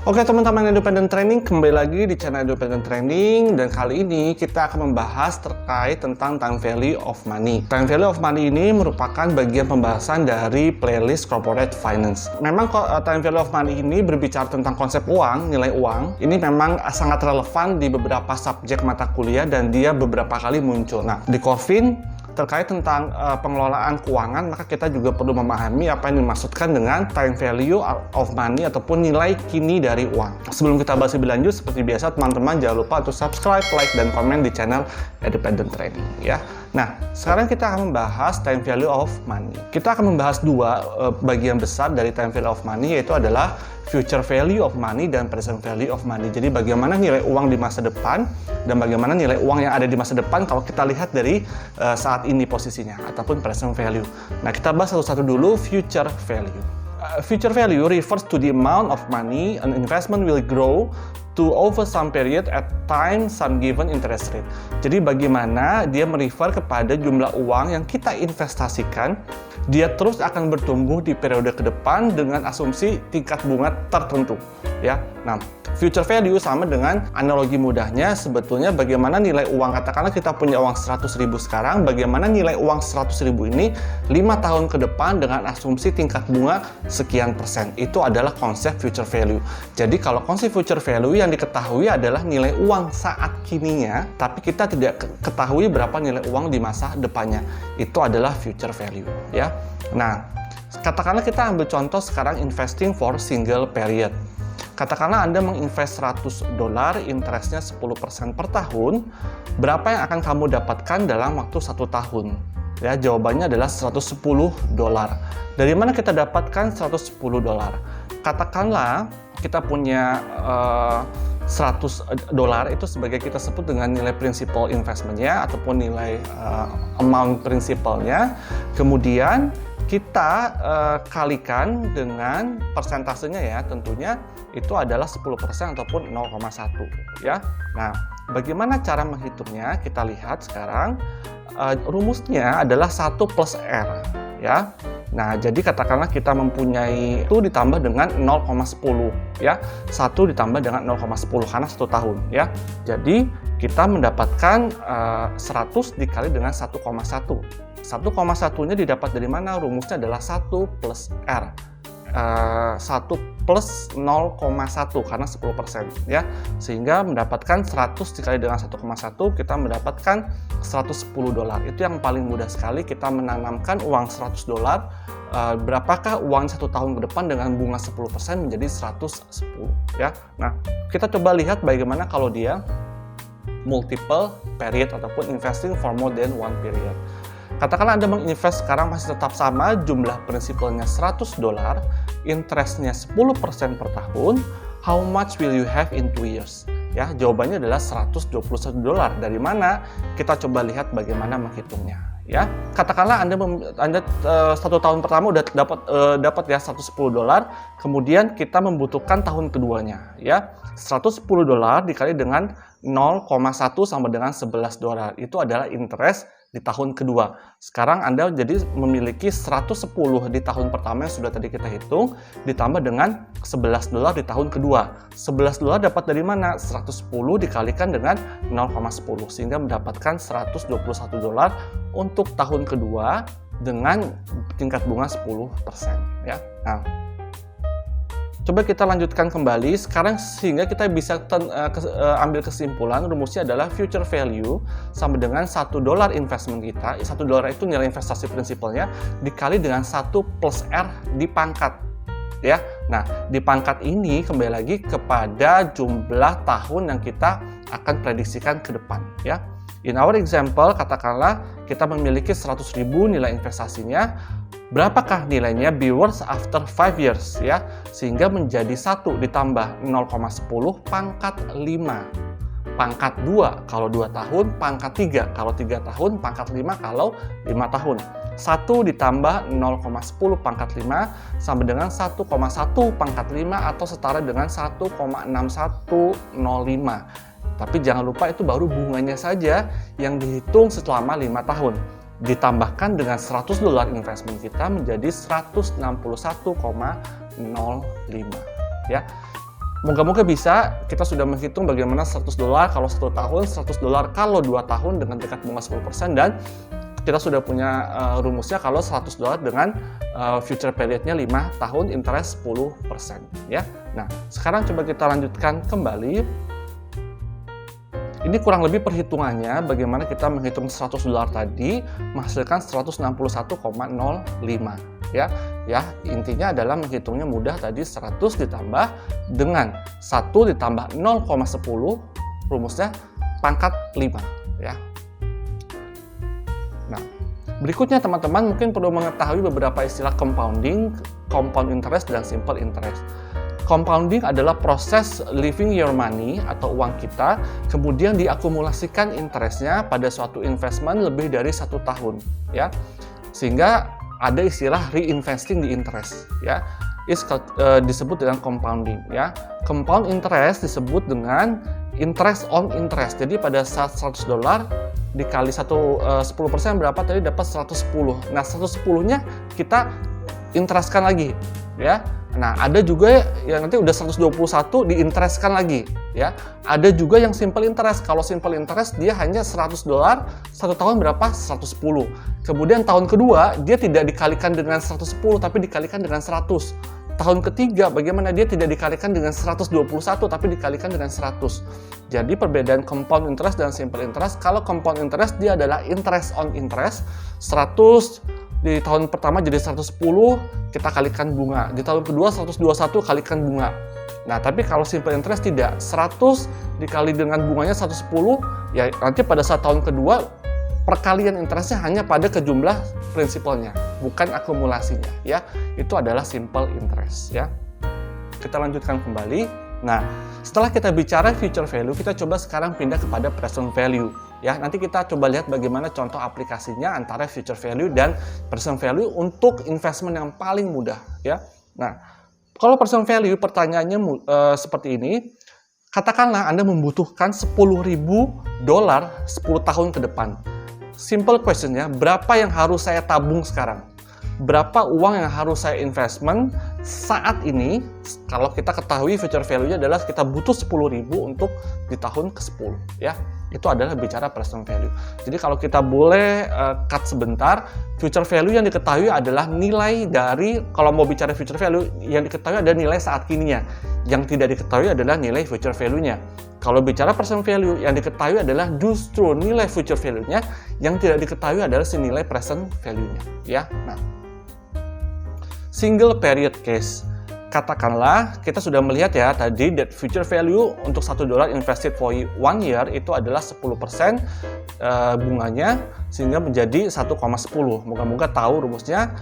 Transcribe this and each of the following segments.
Oke teman-teman Independent Training, kembali lagi di channel Independent Training, dan kali ini kita akan membahas terkait tentang time value of money. Time value of money ini merupakan bagian pembahasan dari playlist Corporate Finance. Memang time value of money ini berbicara tentang konsep uang, nilai uang. Ini memang sangat relevan di beberapa subjek mata kuliah dan dia beberapa kali muncul. Nah, di Corfin terkait tentang pengelolaan keuangan, maka kita juga perlu memahami apa yang dimaksudkan dengan time value of money ataupun nilai kini dari uang. Sebelum kita bahas lebih lanjut, seperti biasa teman-teman jangan lupa untuk subscribe, like, dan komen di channel Independent Training ya. Nah, sekarang kita akan membahas time value of money. Kita akan membahas dua bagian besar dari time value of money, yaitu adalah future value of money dan present value of money. Jadi bagaimana nilai uang di masa depan dan bagaimana nilai uang yang ada di masa depan kalau kita lihat dari saat ini posisinya ataupun present value. Nah, kita bahas satu-satu dulu future value. Future value refers to the amount of money an investment will grow to over some period at time some given interest rate. Jadi bagaimana dia merefer kepada jumlah uang yang kita investasikan, dia terus akan bertumbuh di periode ke depan dengan asumsi tingkat bunga tertentu ya. Nah, future value sama dengan analogi mudahnya sebetulnya bagaimana nilai uang, katakanlah kita punya uang 100.000 sekarang, bagaimana nilai uang 100.000 ini 5 tahun ke depan dengan asumsi tingkat bunga sekian persen. Itu adalah konsep future value. Jadi kalau konsep future value yang diketahui adalah nilai uang saat kininya, tapi kita tidak ketahui berapa nilai uang di masa depannya. Itu adalah future value ya. Nah, katakanlah kita ambil contoh sekarang investing for single period. Katakanlah Anda menginvest $100, interestnya 10% per tahun, berapa yang akan kamu dapatkan dalam waktu 1 tahun? Ya, jawabannya adalah $110. Dari mana kita dapatkan $110? Katakanlah kita punya $100 itu sebagai kita sebut dengan nilai principal investmentnya ataupun nilai amount principalnya. Kemudian kita kalikan dengan persentasenya ya, tentunya itu adalah 10% ataupun 0,1 ya. Nah, bagaimana cara menghitungnya? Kita lihat sekarang rumusnya adalah 1 plus R ya. Nah, jadi katakanlah kita mempunyai itu ditambah dengan 0,10 ya. 1 ditambah dengan 0,10 karena 1 tahun ya. Jadi kita mendapatkan 100 dikali dengan 1,1. 1,1-nya didapat dari mana? Rumusnya adalah 1 plus R. 1 plus 0,1 karena 10% ya. Sehingga mendapatkan 100 dikali dengan 1,1 kita mendapatkan $110. Itu yang paling mudah sekali, kita menanamkan uang $100. Berapakah uang 1 tahun ke depan dengan bunga 10% menjadi 110 ya. Nah, kita coba lihat bagaimana kalau dia multiple period ataupun investing for more than one period. Katakanlah Anda menginvest sekarang masih tetap sama, jumlah prinsipalnya $100, interestnya 10% per tahun, how much will you have in 2 years? Ya, jawabannya adalah $121. Dari mana? Kita coba lihat bagaimana menghitungnya. Ya, katakanlah Anda 1 tahun pertama udah dapat ya $110, kemudian kita membutuhkan tahun keduanya ya. $110 dikali dengan 0,1 sama dengan $11. Itu adalah interest di tahun kedua. Sekarang Anda jadi memiliki 110 di tahun pertama yang sudah tadi kita hitung, ditambah dengan $11 di tahun kedua. $11 dapat dari mana? 110 dikalikan dengan 0,10 sehingga mendapatkan $121 untuk tahun kedua dengan tingkat bunga 10% ya. Nah, coba kita lanjutkan kembali sekarang sehingga kita bisa ambil kesimpulan. Rumusnya adalah future value sama dengan $1 investment kita. $1 itu nilai investasi prinsipalnya dikali dengan 1 plus R di pangkat ya. Nah, di pangkat ini kembali lagi kepada jumlah tahun yang kita akan prediksikan ke depan ya. In our example, katakanlah kita memiliki 100.000 nilai investasinya. Berapakah nilainya be worth after 5 years ya? Sehingga menjadi 1 ditambah 0,10 pangkat 5. Pangkat 2 kalau 2 tahun, pangkat 3 kalau 3 tahun, pangkat 5 kalau 5 tahun. 1 ditambah 0,10 pangkat 5 sama dengan 1,1 pangkat 5 atau setara dengan 1,6105. Tapi jangan lupa itu baru bunganya saja yang dihitung selama 5 tahun. Ditambahkan dengan $100 investment kita menjadi 161,05 ya. Moga-moga bisa. Kita sudah menghitung bagaimana $100 kalau 1 tahun, $100 kalau 2 tahun dengan tingkat bunga 10%, dan kita sudah punya rumusnya kalau $100 dengan future periodnya 5 tahun, interest 10%. Ya. Nah, sekarang coba kita lanjutkan kembali. Ini kurang lebih perhitungannya bagaimana kita menghitung $100 tadi menghasilkan 161,05. Ya, intinya adalah menghitungnya mudah tadi. 100 ditambah dengan 1 ditambah 0,10, rumusnya pangkat 5 ya. Nah, berikutnya teman-teman mungkin perlu mengetahui beberapa istilah compounding, compound interest, dan simple interest. Compounding adalah proses living your money atau uang kita, kemudian diakumulasikan interestnya pada suatu investment lebih dari 1 tahun ya. Sehingga ada istilah reinvesting di interest ya, disebut dengan compounding ya. Compound interest disebut dengan interest on interest. Jadi pada saat $100 dikali 10% berapa tadi, dapat 110. Nah, 110-nya kita interestkan lagi ya. Nah, ada juga yang nanti udah 121 diinterestkan lagi ya. Ada juga yang simple interest. Kalau simple interest dia hanya $100, 1 tahun berapa? 110. Kemudian tahun kedua dia tidak dikalikan dengan 110 tapi dikalikan dengan 100. Tahun ketiga bagaimana, dia tidak dikalikan dengan 121 tapi dikalikan dengan 100. Jadi perbedaan compound interest dan simple interest, kalau compound interest dia adalah interest on interest, 100 di tahun pertama jadi 110, kita kalikan bunga. Di tahun kedua 121 kalikan bunga. Nah, tapi kalau simple interest tidak, 100 dikali dengan bunganya 110, ya nanti pada saat tahun kedua perkalian interestnya hanya pada kejumlah prinsipalnya, bukan akumulasinya ya. Itu adalah simple interest ya. Kita lanjutkan kembali. Nah, setelah kita bicara future value, kita coba sekarang pindah kepada present value ya. Nanti kita coba lihat bagaimana contoh aplikasinya antara future value dan present value untuk investment yang paling mudah ya. Nah, kalau present value pertanyaannya seperti ini. Katakanlah Anda membutuhkan $10.000 10 tahun ke depan. Simple questionnya, berapa yang harus saya tabung sekarang? Berapa uang yang harus saya investment saat ini? Kalau kita ketahui future value-nya adalah kita butuh 10.000 untuk di tahun ke-10 ya. Itu adalah bicara present value. Jadi kalau kita boleh cut sebentar, future value yang diketahui adalah nilai dari, kalau mau bicara future value, yang diketahui adalah nilai saat kininya. Yang tidak diketahui adalah nilai future value-nya. Kalau bicara present value, yang diketahui adalah justru nilai future value-nya, yang tidak diketahui adalah si nilai present value-nya ya. Nah, single period case. Katakanlah kita sudah melihat ya tadi that future value untuk $1 invested for 1 year itu adalah 10% bunganya, sehingga menjadi 1,10. Moga-moga tahu rumusnya.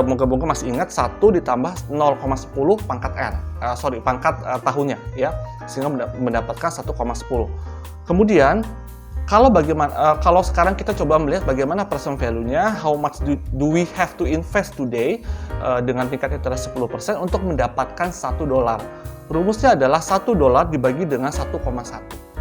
Moga-moga masih ingat 1 ditambah 0,10 pangkat pangkat tahunnya ya, sehingga mendapatkan 1,10. Kemudian kalau sekarang kita coba melihat bagaimana present value-nya, how much do we have to invest today dengan tingkat interest 10% untuk mendapatkan $1. Rumusnya adalah $1 dibagi dengan 1,1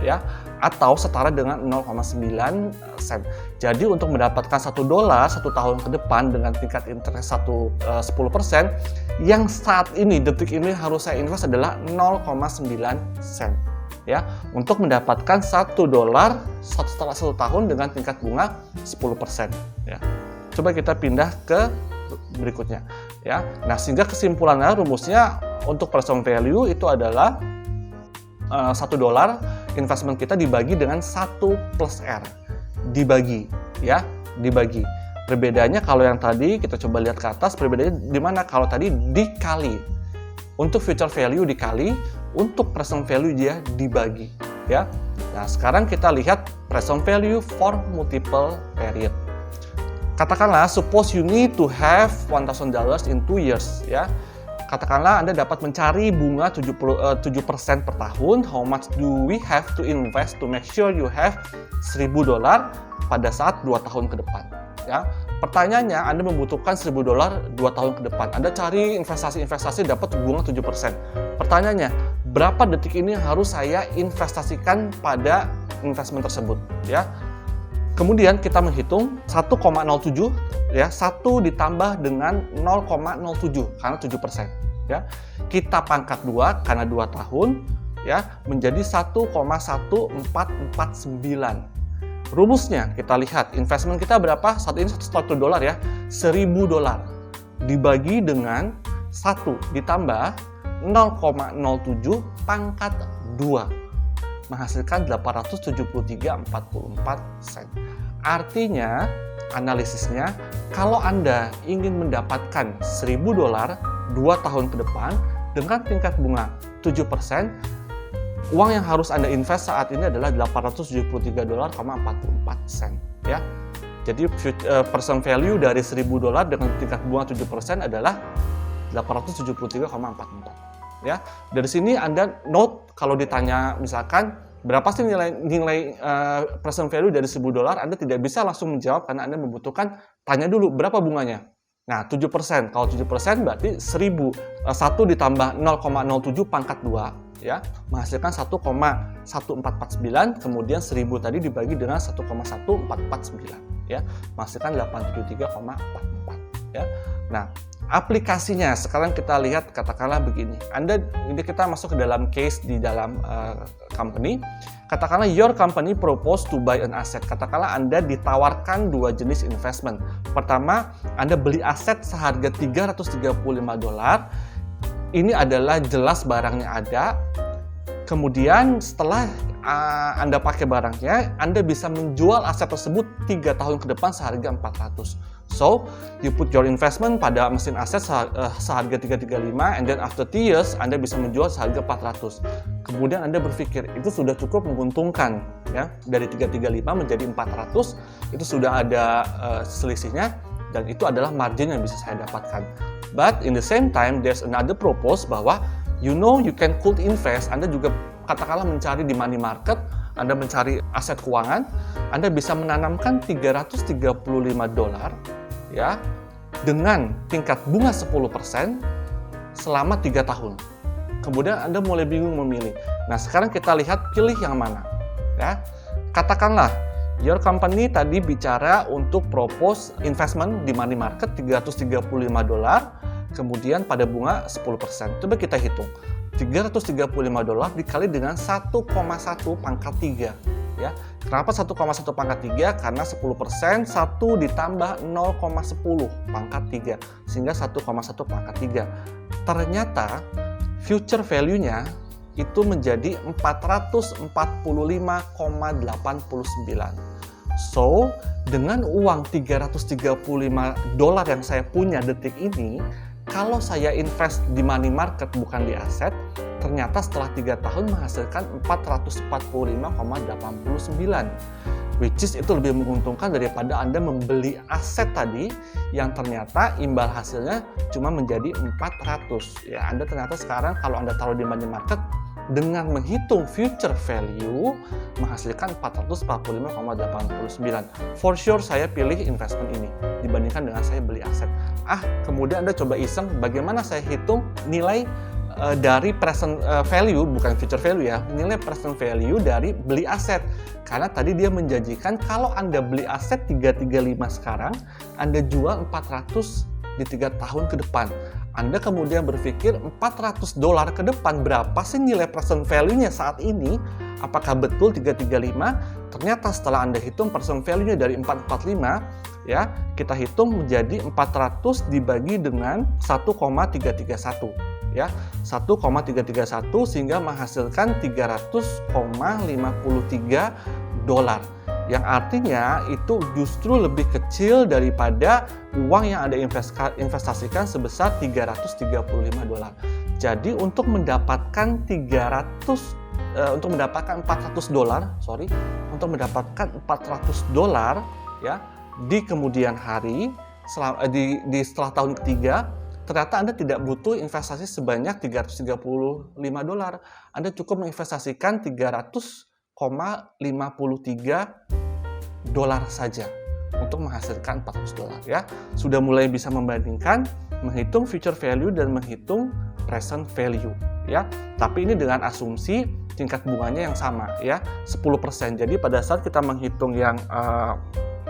ya, atau setara dengan 0,9 sen. Jadi untuk mendapatkan $1 1 tahun ke depan dengan tingkat interest 10%, yang saat ini detik ini harus saya invest adalah 0,9 sen. Ya, untuk mendapatkan $1 setelah 1 tahun dengan tingkat bunga 10% ya. Coba kita pindah ke berikutnya ya. Nah, sehingga kesimpulannya rumusnya untuk present value itu adalah $1 investment kita dibagi dengan 1 plus R, dibagi ya, dibagi. Perbedaannya kalau yang tadi kita coba lihat ke atas, perbedaannya di mana? Kalau tadi dikali, untuk future value dikali, untuk present value dia dibagi ya. Nah, sekarang kita lihat present value for multiple period. Katakanlah suppose you need to have $1,000 in 2 years ya. Katakanlah Anda dapat mencari bunga 7% per tahun. How much do we have to invest to make sure you have $1.000 pada saat 2 tahun ke depan ya. Pertanyaannya, Anda membutuhkan $1.000 2 tahun ke depan. Anda cari investasi dapat bunga 7%. Pertanyaannya, berapa detik ini harus saya investasikan pada investment tersebut ya. Kemudian kita menghitung 1,07 ya, 1 ditambah dengan 0,07 karena 7%. ya. Kita pangkat 2 karena 2 tahun ya menjadi 1,1449. Rumusnya kita lihat investment kita berapa? Saat ini $1 ya, $1.000 dibagi dengan 1 ditambah 0,07 pangkat 2 menghasilkan 873,44 sen. Artinya analisisnya kalau Anda ingin mendapatkan $1.000 2 tahun ke depan dengan tingkat bunga 7%, uang yang harus Anda invest saat ini adalah $873,44 sen ya. Jadi present value dari $1.000 dengan tingkat bunga 7% adalah 873,44 ya. Dari sini Anda note kalau ditanya misalkan berapa sih nilai present value dari $1.000, Anda tidak bisa langsung menjawab karena Anda membutuhkan tanya dulu berapa bunganya. Nah, 7%. Kalau 7% berarti 1.000 1 ditambah 0,07 pangkat 2 ya, menghasilkan 1,1449, kemudian 1.000 tadi dibagi dengan 1,1449 ya, menghasilkan 873,44 ya. Nah, aplikasinya sekarang kita lihat katakanlah begini. Ini kita masuk ke dalam case di dalam company. Katakanlah your company propose to buy an asset. Katakanlah Anda ditawarkan 2 jenis investment. Pertama, Anda beli aset seharga $335. Ini adalah jelas barangnya ada. Kemudian setelah Anda pakai barangnya, Anda bisa menjual aset tersebut 3 tahun ke depan seharga 400. So, you put your investment pada mesin aset seharga 335, and then after 3 years, Anda bisa menjual seharga 400. Kemudian Anda berpikir, itu sudah cukup menguntungkan, ya, dari 335 menjadi 400, itu sudah ada selisihnya, dan itu adalah margin yang bisa saya dapatkan. But in the same time, there's another propose bahwa you can could invest. Anda juga katakanlah mencari di money market, Anda mencari aset keuangan, Anda bisa menanamkan $335 ya dengan tingkat bunga 10% selama 3 tahun. Kemudian Anda mulai bingung memilih. Nah, sekarang kita lihat pilih yang mana. Ya. Katakanlah your company tadi bicara untuk propose investment di money market $335, kemudian pada bunga 10%. Coba kita hitung. $335 dikali dengan 1,1 pangkat 3. Ya. Kenapa 1,1 pangkat 3? Karena 10% 1 ditambah 0,10 pangkat 3. Sehingga 1,1 pangkat 3. Ternyata future value-nya itu menjadi 445,89. So, dengan uang $335 yang saya punya detik ini, kalau saya invest di money market bukan di aset, ternyata setelah 3 tahun menghasilkan 445,89. Which is itu lebih menguntungkan daripada Anda membeli aset tadi yang ternyata imbal hasilnya cuma menjadi 400. Ya, Anda ternyata sekarang kalau Anda taruh di money market dengan menghitung future value menghasilkan 445,89. For sure saya pilih investment ini dibandingkan dengan saya beli aset. Kemudian Anda coba iseng bagaimana saya hitung nilai dari present value, bukan future value ya, nilai present value dari beli aset. Karena tadi dia menjanjikan kalau Anda beli aset 335 sekarang, Anda jual 400 di 3 tahun ke depan. Anda kemudian berpikir $400 ke depan berapa sih nilai present value-nya saat ini? Apakah betul 335? Ternyata setelah Anda hitung present value-nya dari 445, ya, kita hitung menjadi 400 dibagi dengan 1,331. Ya, 1,331 sehingga menghasilkan $300,53, yang artinya itu justru lebih kecil daripada uang yang Anda investasikan sebesar $335. Jadi untuk mendapatkan $400 ya di kemudian hari setelah tahun ketiga, ternyata Anda tidak butuh investasi sebanyak $335. Anda cukup menginvestasikan $300,53 saja untuk menghasilkan $400 ya. Sudah mulai bisa membandingkan, menghitung future value dan menghitung present value ya. Tapi ini dengan asumsi tingkat bunganya yang sama ya, 10%. Jadi pada saat kita menghitung yang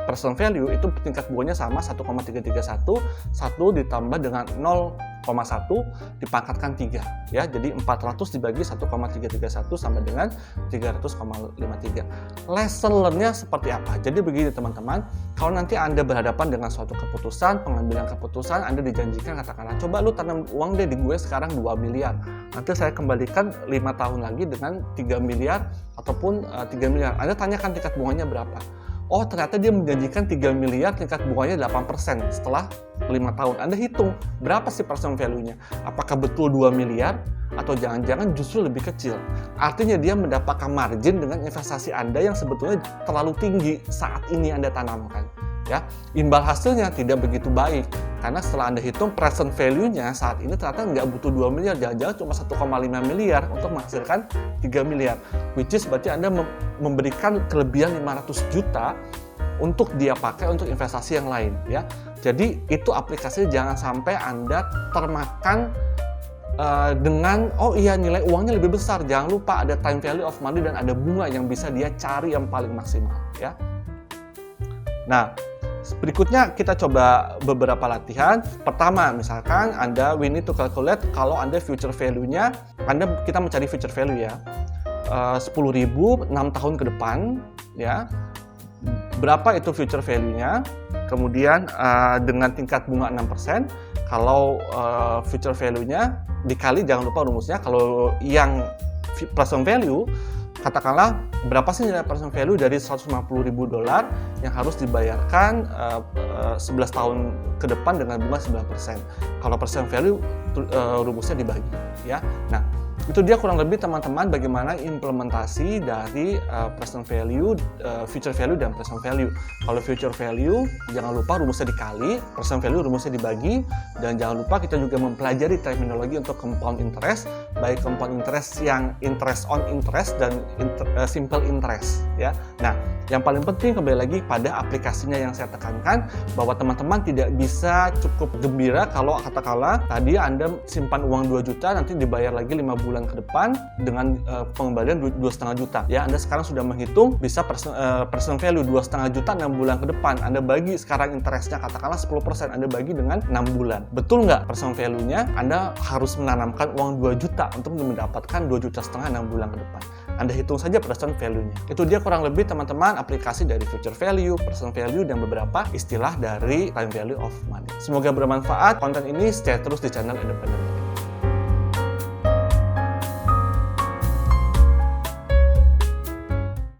present value itu tingkat bunganya sama 1,331, 1 ditambah dengan dipangkatkan 3 ya. Jadi 400 dibagi 1,331 sama dengan 300,53. Lesson learn-nya seperti apa? Jadi begini teman-teman, kalau nanti Anda berhadapan dengan suatu keputusan, pengambilan keputusan, Anda dijanjikan katakanlah, coba lu tanam uang deh di gue sekarang 2 miliar. Nanti saya kembalikan 5 tahun lagi dengan 3 miliar ataupun 3 miliar. Anda tanyakan tingkat bunganya berapa? Oh, ternyata dia menjanjikan 3 miliar, tingkat bunganya 8% setelah 5 tahun. Anda hitung, berapa sih present value-nya? Apakah betul 2 miliar? Atau jangan-jangan justru lebih kecil? Artinya dia mendapatkan margin dengan investasi Anda yang sebetulnya terlalu tinggi saat ini Anda tanamkan. Ya, imbal hasilnya tidak begitu baik karena setelah Anda hitung present value-nya saat ini ternyata nggak butuh 2 miliar, jangan-jangan cuma 1,5 miliar untuk menghasilkan 3 miliar, which is berarti Anda memberikan kelebihan 500 juta untuk dia pakai untuk investasi yang lain ya. Jadi itu aplikasinya jangan sampai Anda termakan dengan oh iya nilai uangnya lebih besar. Jangan lupa ada time value of money dan ada bunga yang bisa dia cari yang paling maksimal ya. Nah, berikutnya kita coba beberapa latihan. Pertama, misalkan Anda we need to calculate kalau Anda future value-nya, kita mencari future value ya. 10.000 6 tahun ke depan ya. Berapa itu future value-nya? Kemudian dengan tingkat bunga 6%, kalau future value-nya dikali, jangan lupa rumusnya, kalau yang present value katakanlah berapa sih nilai present value dari $150.000 yang harus dibayarkan 11 tahun ke depan dengan bunga 9%. Kalau present value rumusnya dibagi ya. Nah, itu dia kurang lebih teman-teman bagaimana implementasi dari present value, future value dan present value. Kalau future value jangan lupa rumusnya dikali, present value rumusnya dibagi, dan jangan lupa kita juga mempelajari terminologi untuk compound interest, baik compound interest yang interest on interest dan simple interest ya. Nah, yang paling penting kembali lagi pada aplikasinya yang saya tekankan bahwa teman-teman tidak bisa cukup gembira kalau katakanlah tadi Anda simpan uang 2 juta nanti dibayar lagi 5 bulan ke depan dengan pengembalian 2,5 juta. Ya, Anda sekarang sudah menghitung bisa present value 2,5 juta 6 bulan ke depan. Anda bagi sekarang interestnya katakanlah 10%, Anda bagi dengan 6 bulan. Betul nggak present value-nya? Anda harus menanamkan uang 2 juta untuk mendapatkan 2,5 juta 6 bulan ke depan. Anda hitung saja present value-nya. Itu dia kurang lebih teman-teman aplikasi dari future value, present value, dan beberapa istilah dari time value of money. Semoga bermanfaat. Konten ini stay terus di channel Independent.